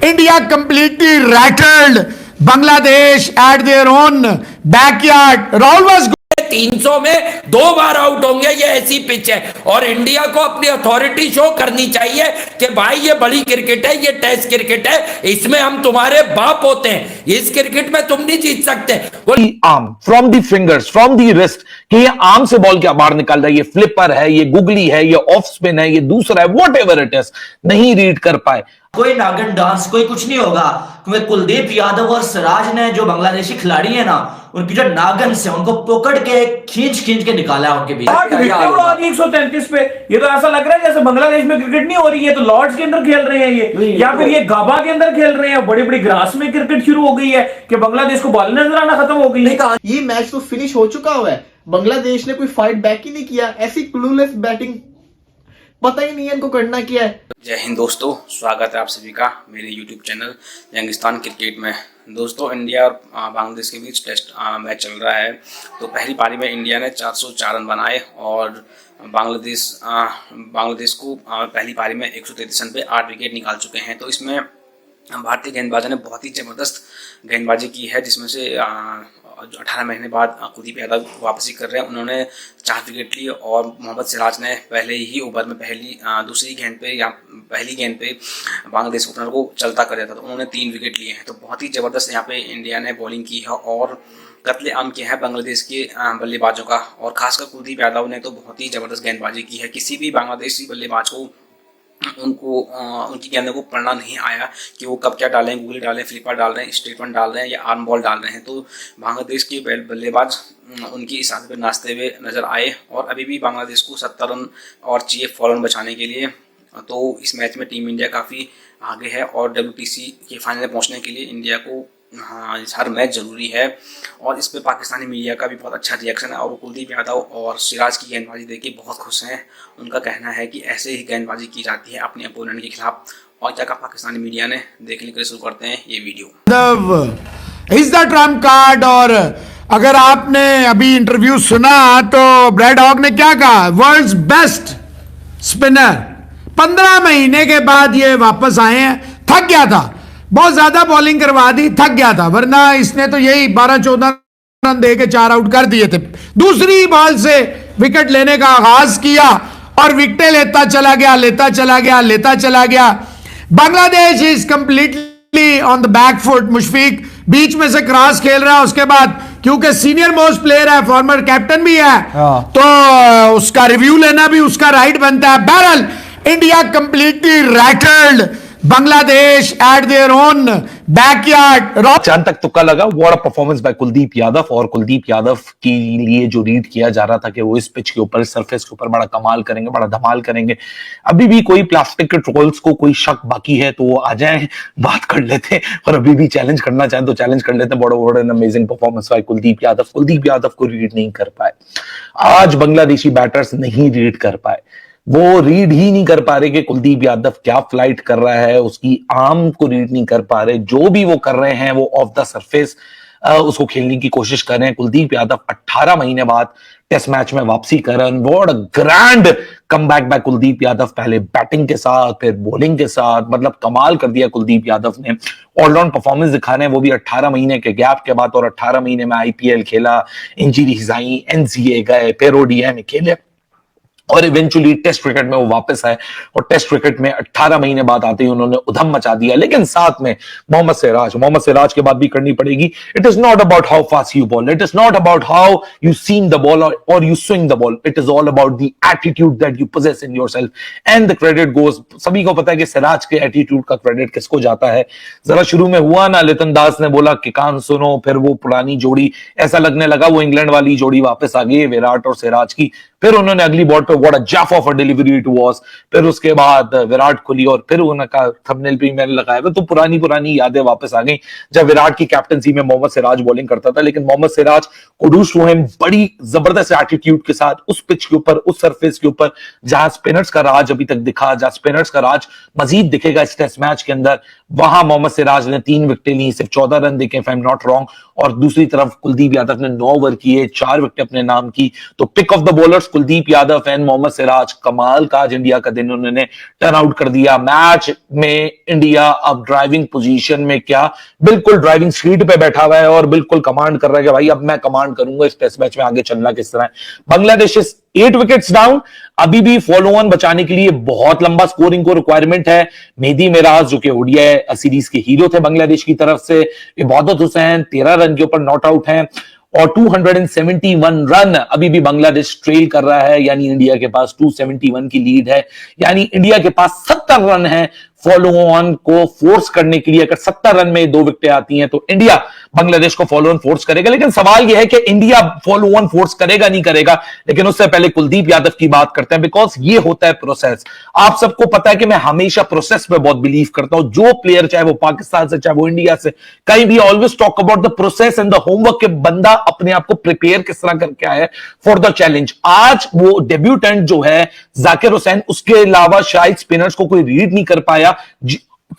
India completely rattled Bangladesh at their own backyard. Rahul was 300 में 2 बार out होंगे, ये ऐसी पिच है। और इंडिया को अपनी अथॉरिटी शो करनी चाहिए कि भाई ये बड़ी क्रिकेट है, ये टेस्ट क्रिकेट है, इसमें हम तुम्हारे बाप होते हैं, इस क्रिकेट में तुम नहीं जीत सकते। Arm from the fingers, from the wrist, कि ये आर्म से बॉल क्या बाहर निकाल रहा है, ये फ्लिपर है, ये गुगली है, ये ऑफ स्पिन है, ये दूसरा है, वॉट एवर इट इज, नहीं रीड कर पाए। कोई नागन डांस कोई कुछ नहीं होगा, क्योंकि कुलदीप यादव और सिराज ने जो बांग्लादेशी खिलाड़ी है ना, उनकी जो नागन से उनको पकड़ के खींच के निकाला है उनके बीच। 133 पे ये तो ऐसा लग रहा है जैसे बांग्लादेश में क्रिकेट नहीं हो रही है, तो लॉर्ड्स के अंदर खेल रहे हैं ये, या फिर ये गाबा के अंदर खेल रहे हैं। बड़ी बड़ी ग्रास में क्रिकेट शुरू हो गई है कि बांग्लादेश को बॉल नजर आना खत्म हो गई है। ये मैच तो फिनिश हो चुका हुआ है, बांग्लादेश ने कोई फाइट बैक ही नहीं किया, ऐसी क्लूलेस बैटिंग, पता ही नहीं है इनको करना क्या है। जय हिंद दोस्तों, स्वागत है आप सभी का मेरे YouTube चैनल यंगिस्तान क्रिकेट में। दोस्तों, इंडिया और बांग्लादेश के बीच टेस्ट मैच चल रहा है। तो पहली पारी में इंडिया ने 404 रन बनाए और बांग्लादेश को पहली पारी में 133 रन पे 8 विकेट निकाल चुके हैं। तो इसमें भारतीय गेंदबाजों ने बहुत ही ज़बरदस्त गेंदबाजी की है, जिसमें से 18 महीने बाद कुलदीप यादव वापसी कर रहे हैं। उन्होंने 4 विकेट लिए और मोहम्मद सिराज ने पहले ही ओवर में दूसरी गेंद पे या पहली गेंद पे बांग्लादेश ओपनर को चलता कर दिया था, तो उन्होंने 3 विकेट लिए हैं। तो बहुत ही ज़बरदस्त यहाँ पे इंडिया ने बॉलिंग की है और कत्लेआम किया है बांग्लादेश के बल्लेबाजों का। और खासकर कुलदीप यादव ने तो बहुत ही ज़बरदस्त गेंदबाजी की है। किसी भी बांग्लादेशी बल्लेबाज को उनकी गेंदों को पढ़ना नहीं आया कि वो कब क्या डालें, गूगली डालें, फ्लिपर डाल रहे हैं, स्ट्रेट वन डाल रहे हैं या आर्म बॉल डाल रहे हैं। तो बांग्लादेश के बल्लेबाज उनकी इस आदत पर नाचते हुए नजर आए और अभी भी बांग्लादेश को 70 रन और चाहिए फॉरन बचाने के लिए। तो इस मैच में टीम इंडिया काफ़ी आगे है और WTC के फाइनल में पहुंचने के लिए इंडिया को हर मैच जरूरी है। और इस पे पाकिस्तानी मीडिया का भी बहुत अच्छा रिएक्शन है और वो कुलदीप यादव और सिराज की गेंदबाजी देख के बहुत खुश हैं। उनका कहना है कि ऐसे ही गेंदबाजी की जाती है अपने अपोनेंट के खिलाफ। और क्या कहा पाकिस्तानी मीडिया ने, देखने के लिए शुरू करते हैं ये video. Is the Trump card. और अगर आपने अभी इंटरव्यू सुना तो ब्रैड हॉग ने क्या कहा, वर्ल्ड्स बेस्ट स्पिनर। 15 महीने के बाद ये वापस आए हैं, थक गया था, बहुत ज्यादा बॉलिंग करवा दी, थक गया था, वरना इसने तो यही 12-14 रन दे के 4 आउट कर दिए थे। दूसरी बॉल से विकेट लेने का आगाज किया और विकेटें लेता चला गया। Bangladesh is completely on the back foot. Mushfiq बीच में से क्रॉस खेल रहा है, उसके बाद क्योंकि सीनियर मोस्ट प्लेयर है, फॉर्मर कैप्टन भी है, तो उसका रिव्यू लेना भी उसका राइट बनता है। बहरहाल India completely rattled Bangladesh eight their own backyard. जहां तक तुक्का लगा, what a performance by Kuldeep Yadav. और कुलदीप यादव के लिए जो रीड किया जा रहा था कि वो इस पिच के ऊपर, सरफेस के ऊपर बड़ा कमाल करेंगे, बड़ा धमाल करेंगे। अभी भी कोई प्लास्टिक के ट्रोल्स को कोई शक बाकी है तो वो आ जाए, बात कर लेते हैं। और अभी भी चैलेंज करना चाहें तो चैलेंज कर लेते हैं। बड़ा an amazing performance by Kuldeep Yadav को रीड नहीं कर पाए। आज बांग्लादेशी बैटर्स नहीं रीड कर पाए, वो रीड ही नहीं कर पा रहे कि कुलदीप यादव क्या फ्लाइट कर रहा है, उसकी आर्म को रीड नहीं कर पा रहे। जो भी वो कर रहे हैं वो ऑफ द सरफेस उसको खेलने की कोशिश कर रहे हैं। कुलदीप यादव 18 महीने बाद टेस्ट मैच में वापसी कर रहे हैं। What a grand comeback by Kuldeep Yadav, पहले बैटिंग के साथ फिर बॉलिंग के साथ, मतलब कमाल कर दिया कुलदीप यादव ने। ऑलराउंड परफॉर्मेंस दिखा रहे हैं, वो भी 18 महीने के गैप के बाद। और 18 महीने में IPL खेला, इंजरीज आई, NCA गए, फिर ODI में खेले और इवेंचुअली टेस्ट क्रिकेट में वो वापस आए। और टेस्ट क्रिकेट में 18 महीने बाद आते ही उन्होंने उधम मचा दिया। लेकिन साथ में मोहम्मद सिराज की बात भी करनी पड़ेगी। It is not about how fast you ball, it is not about how you seam the ball और you swing the ball, it is all about the attitude that you possess in yourself and the credit goes. सभी को पता है कि सिराज के attitude का credit किसको जाता है। जरा शुरू में हुआ ना, लितन दास ने बोला कि कान सुनो, फिर वो पुरानी जोड़ी, ऐसा लगने लगा वो इंग्लैंड वाली जोड़ी वापस आ गई, विराट और सिराज की। फिर उन्होंने अगली बॉल पे what a jaff of a delivery it was. फिर उसके बाद विराट खुली और फिर उनका थंबनेल भी मैंने लगाया हुआ, तो पुरानी यादें वापस आ गई जब विराट की कैप्टनसी में मोहम्मद सिराज बॉलिंग करता था। लेकिन मोहम्मद सिराज कुडूस टू हिम, बड़ी जबरदस्त एटीट्यूड के साथ उस पिच के ऊपर, उस सरफेस के ऊपर जहां स्पिनर्स का राज अभी तक दिखा, जहां स्पिनर्स का राज मजीद दिखेगा इस टेस्ट मैच के अंदर, वहां मोहम्मद सिराज ने 3 विकेटें ली, सिर्फ 14 रन देखे if I am not wrong, और दूसरी तरफ कुलदीप यादव ने 9 ओवर किए, 4 विकेट अपने नाम की। तो pick of the bowlers Kuldeep Yadav and Mohammed Siraj, कमाल का आज इंडिया का दिन उन्होंने टर्न आउट कर दिया। मैच में इंडिया अब ड्राइविंग पोजीशन में, क्या बिल्कुल ड्राइविंग सीट पे बैठा हुआ है और बिल्कुल कमांड कर रहा है कि भाई अब मैं कमांड करूंगा इस टेस्ट मैच में, आगे चलना किस तरह है। बांग्लादेश 8 विकेट्स डाउन, अभी भी फॉलो ऑन बचाने के लिए बहुत लंबा स्कोरिंग को रिक्वायरमेंट है। मेहदी मिराज जो कि ओडीआई सीरीज के हीरो थे बांग्लादेश की तरफ से, इबादत हुसैन 13 रन के ऊपर नॉट आउट हैं और 271 रन अभी भी बांग्लादेश ट्रेल कर रहा है, यानी इंडिया के पास 271 की लीड है, यानी इंडिया के पास 70 रन है फॉलो ऑन को फोर्स करने के लिए। अगर 70 रन में 2 विकेटें आती हैं तो इंडिया बांग्लादेश को फॉलो ऑन फोर्स करेगा। लेकिन सवाल यह है कि इंडिया फॉलो ऑन फोर्स करेगा नहीं करेगा, लेकिन उससे पहले कुलदीप यादव की बात करते हैं, बिकॉज ये होता है प्रोसेस। आप सबको पता है कि मैं हमेशा प्रोसेस पे बहुत बिलीव करता हूं, जो प्लेयर चाहे वो पाकिस्तान से चाहे वो इंडिया से कहीं भी, always talk about the process and the homework के बंदा अपने आप को प्रिपेयर किस तरह करके आया फॉर द चैलेंज। आज वो डेब्यूटेंट जो है जाकिर हुसैन, उसके अलावा शायद स्पिनर्स को कोई रीड नहीं कर पाया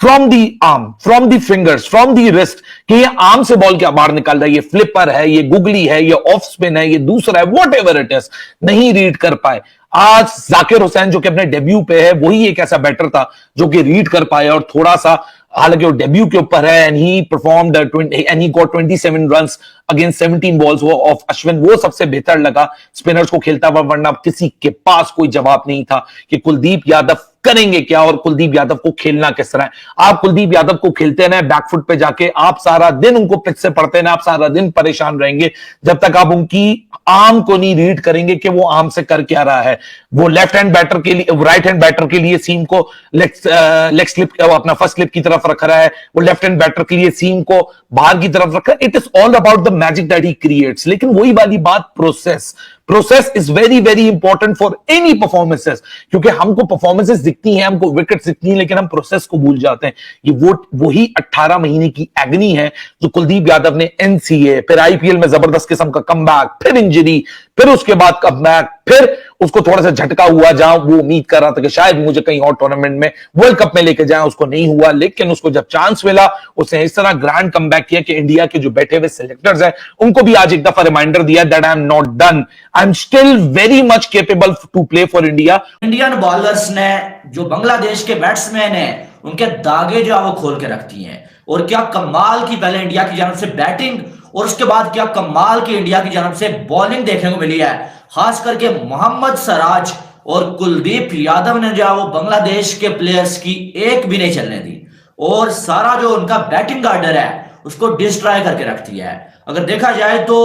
from the arm, from the fingers, from the wrist, कि ये आर्म से बॉल क्या बाहर निकाल रहा है, ये फ्लिपर है, ये गुगली है, ये ऑफ स्पिन है, ये दूसरा है, वॉट एवर इट इज, नहीं रीड कर पाए। आज जाकिर हुसैन जो कि अपने डेब्यू पे है, वही एक ऐसा बैटर था जो कि रीड कर पाया और थोड़ा सा, हालांकि वो डेब्यू के ऊपर है and he performed and he got 27 runs against 17 balls वो ऑफ अश्विन, वो सबसे बेहतर लगा स्पिनर्स को खेलता हुआ, वरना किसी के पास कोई जवाब नहीं था कि कुलदीप यादव करेंगे क्या और कुलदीप यादव को खेलना किस तरह है। आप कुलदीप यादव को खेलते ना बैकफुट पे जाके, आप सारा दिन उनको पिच से पढ़ते ना, आप सारा दिन परेशान रहेंगे जब तक आप उनकी आर्म को नहीं रीड करेंगे कि वो आर्म से कर क्या रहा है। वो लेफ्ट हैंड बैटर के लिए, राइट हैंड बैटर के लिए सीम को लेग स्लिप, अपना फर्स्ट स्लिप की तरफ रख रहा है, वो लेफ्ट हैंड बैटर के लिए सीम को बाहर की तरफ रख रहा है। It is all about the magic that he creates. लेकिन वही वाली बात, process is very very important for any performances, क्योंकि हमको परफॉर्मेंसेस दिखती हैं, हमको विकेट्स दिखती हैं, लेकिन हम प्रोसेस को भूल जाते हैं। ये वही 18 महीने की एग्नी है जो कुलदीप यादव ने एनसीए, फिर आईपीएल में जबरदस्त किस्म का कमबैक, फिर इंजरी, फिर उसके बाद कमबैक, फिर उसको थोड़ा सा झटका हुआ जहां वो उम्मीद कर रहा था कि शायद मुझे कहीं और टूर्नामेंट में वर्ल्ड कप में लेके जाए, उसको नहीं हुआ। लेकिन उसको जब चांस मिला उसने इस तरह ग्रैंड कमबैक किया कि इंडिया के जो बैठे हुए सिलेक्टर्स हैं उनको भी आज एक दफा रिमाइंडर दिया that I am not done, I am still very much capable to play for India. Indian bowlers ने, जो बांग्लादेश के बैट्समैन हैं, उनके दागे जो है वो खोल के रखती हैं। और क्या कमाल की पहले इंडिया की जानब से बैटिंग और उसके बाद क्या कमाल की इंडिया की जानब से बॉलिंग देखने को मिली है। खास करके मोहम्मद सिराज और कुलदीप यादव ने जो है वो बांग्लादेश के प्लेयर्स की एक भी नहीं चलने दी और सारा जो उनका बैटिंग ऑर्डर है उसको डिस्ट्रॉय करके रख दिया है। अगर देखा जाए तो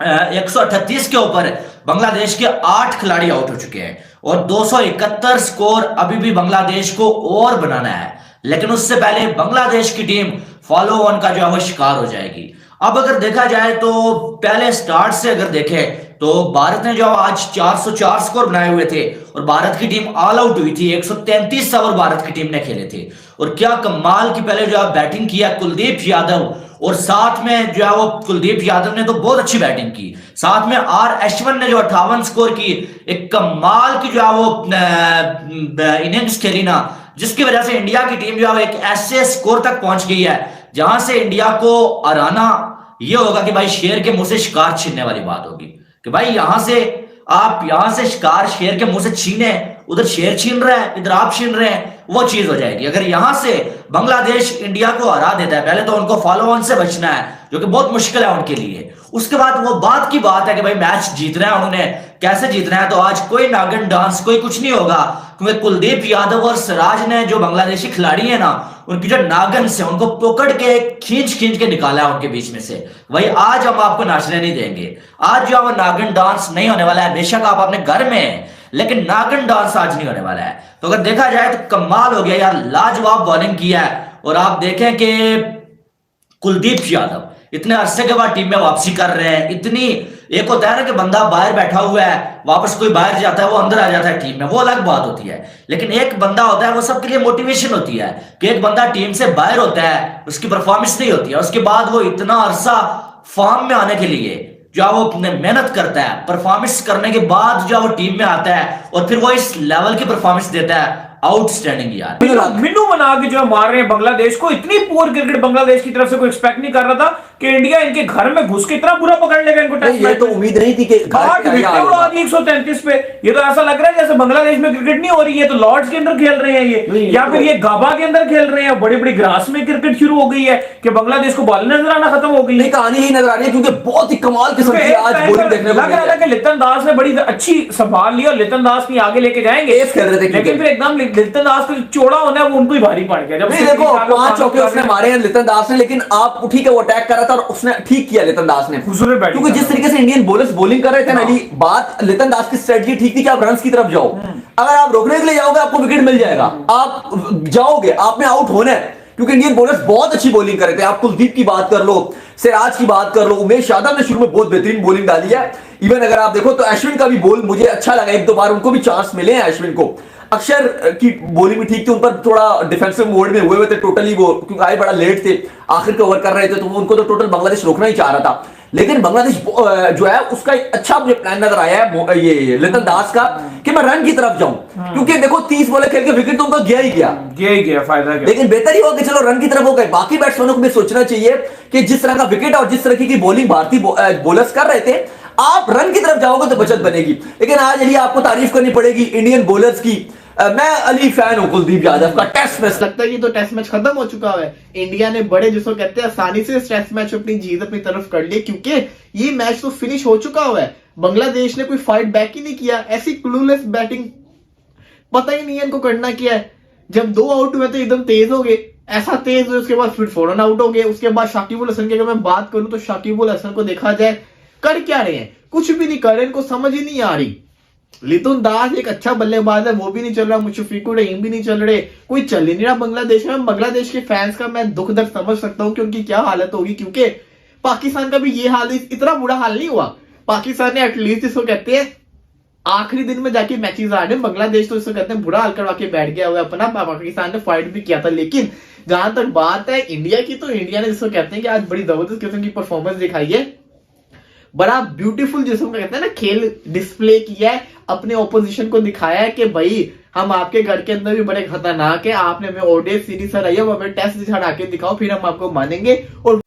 138 के ऊपर बांग्लादेश के 8 खिलाड़ी आउट हो चुके हैं और 271 स्कोर अभी भी बांग्लादेश को और बनाना है। लेकिन उससे पहले बांग्लादेश की टीम फॉलो ऑन का जो है वो शिकार हो जाएगी। अब अगर देखा जाए तो पहले स्टार्ट से अगर देखें तो भारत ने जो आज 404 स्कोर बनाए हुए थे और भारत की टीम ऑल आउट हुई थी। 133 ओवर भारत की टीम ने खेले थे और क्या कमाल की पहले जो है बैटिंग किया कुलदीप यादव, और साथ में जो है वो कुलदीप यादव ने तो बहुत अच्छी बैटिंग की, साथ में आर अश्विन ने जो 58 स्कोर की, एक कमाल की जो है वो इनिंग्स खेली ना, जिसकी वजह से इंडिया की टीम जो है एक ऐसे स्कोर तक पहुंच गई है जहां से इंडिया को हराना यह होगा कि भाई शेर के मुंह से शिकार छीनने वाली बात होगी कि भाई यहां से आप यहां से शिकार शेर के मुंह से छीने, उधर शेर छीन रहा है, इधर आप छीन रहे हैं, वो चीज हो जाएगी। अगर यहां से बांग्लादेश इंडिया को हरा देता है, पहले तो उनको फॉलो ऑन से बचना है जो कि बहुत मुश्किल है उनके लिए। उसके बाद वो बात की बात है कि भाई मैच जीतना है, उन्होंने कैसे जीतना है। तो आज कोई नागिन डांस कोई कुछ नहीं होगा, क्योंकि कुलदीप यादव और सिराज ने जो बांग्लादेशी खिलाड़ी है ना, उनकी जो नागन से उनको पकड़ के खींच के निकाला है उनके बीच में से। भाई आज हम आपको नाचने नहीं देंगे, आज जो है नागिन डांस नहीं होने वाला है। बेशक आप अपने घर में हैं, लेकिन नागिन डांस आज नहीं होने वाला है। तो अगर देखा जाए तो कमाल हो गया यार, लाजवाब बॉलिंग किया है। और आप देखें कि कुलदीप यादव इतने अरसे के बाद टीम में वापसी कर रहे हैं। इतनी, एक होता है ना कि बंदा बाहर बैठा हुआ है, वापस कोई बाहर जाता है, वो अंदर आ जाता है टीम में, वो अलग बात होती है। लेकिन एक बंदा होता है, वो सबके लिए मोटिवेशन होती है कि एक बंदा टीम से बाहर होता है, उसकी परफॉर्मेंस नहीं होती है, उसके बाद वो इतना अरसा फॉर्म में आने के लिए जो वो मेहनत करता है, परफॉर्मेंस करने के बाद जो वो टीम में आता है और फिर वो इस लेवल की परफॉर्मेंस देता है। आउटस्टैंडिंग यार। मिन्नू बना के जो है मार रहे हैं बांग्लादेश को। इतनी पुअर क्रिकेट बांग्लादेश की तरफ से कोई एक्सपेक्ट नहीं कर रहा था कि इंडिया इनके घर में घुस के इतना बुरा पकड़ लेगा इनको। टेस्ट ये तो उम्मीद नहीं थी कि 8 विकेट उड़ा दी 133 पे। ये तो ऐसा लग रहा है जैसे बांग्लादेश में क्रिकेट नहीं हो रही है तो लॉर्ड्स के अंदर खेल रहे हैं ये, या फिर ये गाबा के अंदर खेल रहे हैं। बड़ी बड़ी ग्रास में क्रिकेट शुरू हो गई है कि बांग्लादेश को बॉल नजर आना खत्म हो गई है। कहानी ही नजर आ रही है क्योंकि बहुत ही कमाल किस्म की आज बॉलिंग देखने को लग रहा था कि लिटन दास ने बड़ी अच्छी संभाल ली और लिटन दास की आगे लेके जाएंगे, लेकिन फिर एकदम लिटन दास का चौड़ा होना है वो उनको ही भारी पड़ गया। जब देखो 5 चौके उसने मारे हैं लिटन दास ने, लेकिन आप ठीक है वो अटैक कर रहा था और उसने ठीक किया लिटन दास ने, क्योंकि जिस तरीके से इंडियन बॉलर्स बॉलिंग कर रहे थे ना जी, बात लिटन दास की स्ट्रेटजी ठीक थी कि आप रन्स की तरफ जाओ। अगर आप रोकने के लिए जाओगे आपको विकेट मिल जाएगा, आप जाओगे आपने आउट होना है, क्योंकि इंडियन बॉलर्स बहुत अच्छी बॉलिंग कर रहे थे। आप कुलदीप की बात कर लो, सिराज की बात कर लो, उमेश यादव ने शुरू में बहुत बेहतरीन बॉलिंग डाली है। इवन अगर आप देखो तो अश्विन का भी बॉल मुझे अच्छा लगा, 1-2 बार उनको भी चांस मिले हैं अश्विन को। अक्षर की बॉलिंग भी ठीक थी, उन पर थोड़ा डिफेंसिव मोड में हुए थे टोटली वो, क्योंकि आए बड़ा लेट थे, आखिर के ओवर कर रहे थे तो उनको तो टोटल बांग्लादेश रोकना ही चाह रहा था। लेकिन बांग्लादेश जो है उसका एक अच्छा मुझे प्लान नजर आया है ये लिटन दास का कि मैं रन की तरफ जाऊं, क्योंकि देखो 30 बॉलें खेल के विकेट तो उनका गया ही गया फायदा गया। लेकिन बेहतर ही होगा कि चलो रन की तरफ हो गए। बाकी बैट्समैनों को भी सोचना चाहिए कि जिस तरह का विकेट और जिस तरह की बॉलिंग भारतीय बॉलर्स कर रहे थे, आप रन की तरफ जाओगे तो बचत बनेगी। लेकिन आज अली आपको तारीफ करनी पड़ेगी इंडियन बॉलर्स की। मैं अली फैन हूं कुलदीप यादव का। टेस्ट मैच लगता है कि तो टेस्ट मैच खत्म हो चुका है। इंडिया ने बड़े जिसको कहते हैं आसानी से टेस्ट मैच अपनी जीत अपनी तरफ कर ली, क्योंकि ये मैच तो फिनिश हो चुका हुआ है। बांग्लादेश ने कोई फाइट बैक ही नहीं किया, ऐसी क्लूलेस बैटिंग, पता ही नहीं है इनको करना क्या है। जब 2 आउट हुए तो एकदम तेज हो गए, ऐसा तेज हुए उसके बाद फिर फौरन आउट हो गए। उसके बाद शाकिब अल हसन की अगर मैं बात करूं तो शाकिब अल हसन को देखा जाए कर क्या रहे हैं, कुछ भी नहीं कर रहे, इनको समझ ही नहीं आ रही। लिटन दास एक अच्छा बल्लेबाज है, वो भी नहीं चल रहा, मुशफिकुर रहीम भी नहीं चल रहे, कोई चल ही नहीं रहा बांग्लादेश में। बांग्लादेश के फैंस का मैं दुख दर्द समझ सकता हूं कि उनकी क्या हालत होगी, क्योंकि पाकिस्तान का भी ये हाल, इतना बुरा हाल नहीं हुआ। पाकिस्तान ने एटलीस्ट इसको कहते हैं आखिरी दिन में जाके मैचेस आ रहे, बांग्लादेश तो इसको कहते हैं बुरा हाल करवा के बैठ गया हुआ है अपना। पाकिस्तान ने फाइट भी किया था, लेकिन जहां तक बात है इंडिया की, तो इंडिया ने जिसको कहते हैं कि आज बड़ी जबरदस्त किस्म की परफॉर्मेंस दिखाई है, बड़ा ब्यूटीफुल जिसको कहते हैं ना खेल डिस्प्ले किया है, अपने ऑपोजिशन को दिखाया है कि भाई हम आपके घर के अंदर भी बड़े खतरनाक है, आपने हमें ओडीआई सीरीज हराई है, हमें टेस्ट हरा के दिखाओ फिर हम आपको मानेंगे। और